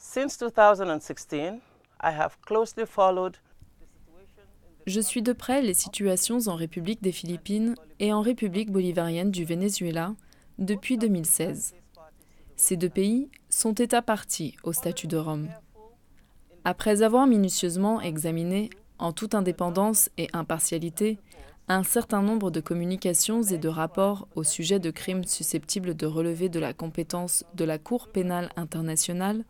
Since 2016, I have closely followed. Je suis de près les situations en République des Philippines et en République bolivarienne du Venezuela depuis 2016. Ces deux pays sont États parties au statut de Rome. Après avoir minutieusement examiné, en toute indépendance et impartialité, un certain nombre de communications et de rapports au sujet de crimes susceptibles de relever de la compétence de la Cour pénale internationale,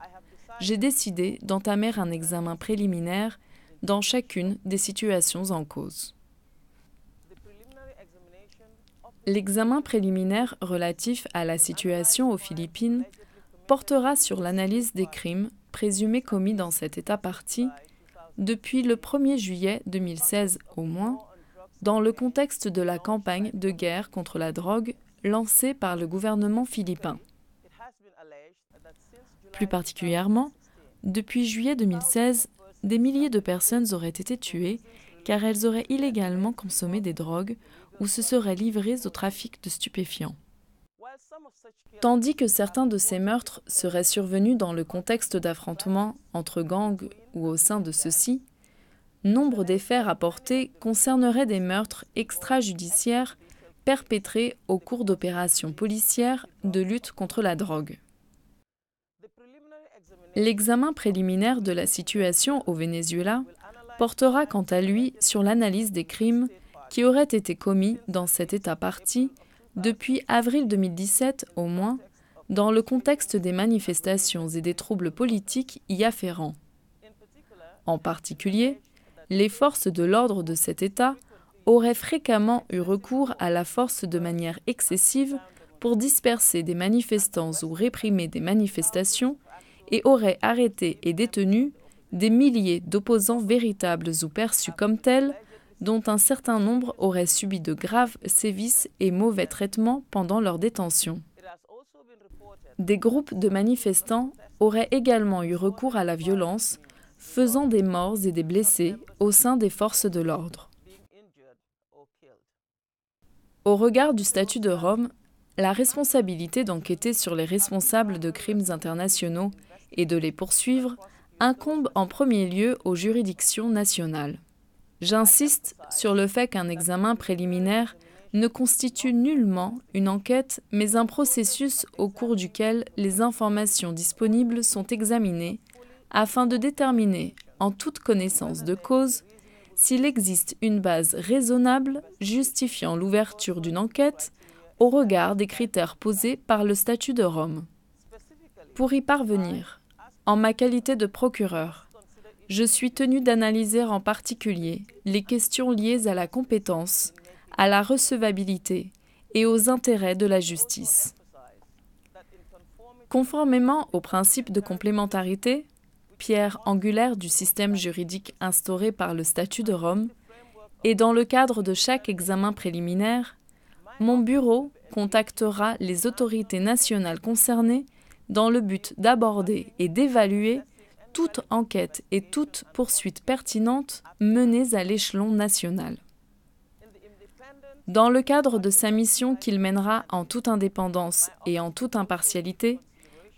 j'ai décidé d'entamer un examen préliminaire dans chacune des situations en cause. L'examen préliminaire relatif à la situation aux Philippines portera sur l'analyse des crimes présumés commis dans cet État partie depuis le 1er juillet 2016 au moins, dans le contexte de la campagne de guerre contre la drogue lancée par le gouvernement philippin. Plus particulièrement, depuis juillet 2016, des milliers de personnes auraient été tuées car elles auraient illégalement consommé des drogues ou se seraient livrées au trafic de stupéfiants. Tandis que certains de ces meurtres seraient survenus dans le contexte d'affrontements entre gangs ou au sein de ceux-ci, nombre des faits rapportés concerneraient des meurtres extrajudiciaires perpétrés au cours d'opérations policières de lutte contre la drogue. L'examen préliminaire de la situation au Venezuela portera quant à lui sur l'analyse des crimes qui auraient été commis dans cet État partie depuis avril 2017 au moins, dans le contexte des manifestations et des troubles politiques y afférents. En particulier, les forces de l'ordre de cet État auraient fréquemment eu recours à la force de manière excessive pour disperser des manifestants ou réprimer des manifestations et auraient arrêté et détenu des milliers d'opposants véritables ou perçus comme tels, dont un certain nombre auraient subi de graves sévices et mauvais traitements pendant leur détention. Des groupes de manifestants auraient également eu recours à la violence, faisant des morts et des blessés au sein des forces de l'ordre. Au regard du statut de Rome, la responsabilité d'enquêter sur les responsables de crimes internationaux et de les poursuivre incombe en premier lieu aux juridictions nationales. J'insiste sur le fait qu'un examen préliminaire ne constitue nullement une enquête, mais un processus au cours duquel les informations disponibles sont examinées afin de déterminer, en toute connaissance de cause, s'il existe une base raisonnable justifiant l'ouverture d'une enquête au regard des critères posés par le statut de Rome. Pour y parvenir, en ma qualité de procureur, je suis tenu d'analyser en particulier les questions liées à la compétence, à la recevabilité et aux intérêts de la justice. Conformément au principe de complémentarité, pierre angulaire du système juridique instauré par le statut de Rome, et dans le cadre de chaque examen préliminaire, mon bureau contactera les autorités nationales concernées dans le but d'aborder et d'évaluer toute enquête et toute poursuite pertinente menées à l'échelon national. Dans le cadre de sa mission qu'il mènera en toute indépendance et en toute impartialité,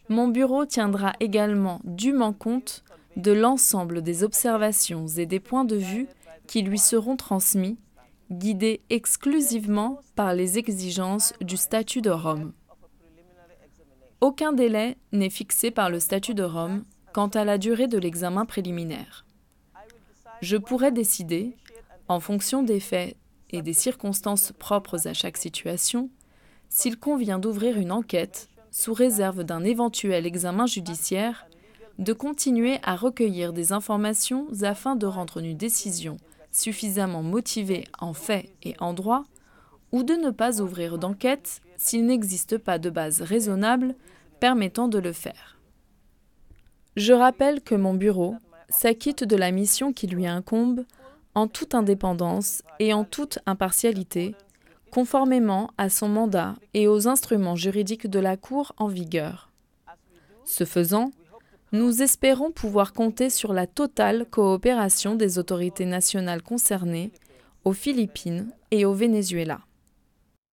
mon bureau tiendra également dûment compte de l'ensemble des observations et des points de vue qui lui seront transmis, guidés exclusivement par les exigences du statut de Rome. Aucun délai n'est fixé par le statut de Rome quant à la durée de l'examen préliminaire. Je pourrais décider, en fonction des faits et des circonstances propres à chaque situation, s'il convient d'ouvrir une enquête, sous réserve d'un éventuel examen judiciaire, de continuer à recueillir des informations afin de rendre une décision suffisamment motivée en fait et en droit, ou de ne pas ouvrir d'enquête s'il n'existe pas de base raisonnable permettant de le faire. Je rappelle que mon bureau s'acquitte de la mission qui lui incombe en toute indépendance et en toute impartialité, conformément à son mandat et aux instruments juridiques de la Cour en vigueur. Ce faisant, nous espérons pouvoir compter sur la totale coopération des autorités nationales concernées aux Philippines et au Venezuela.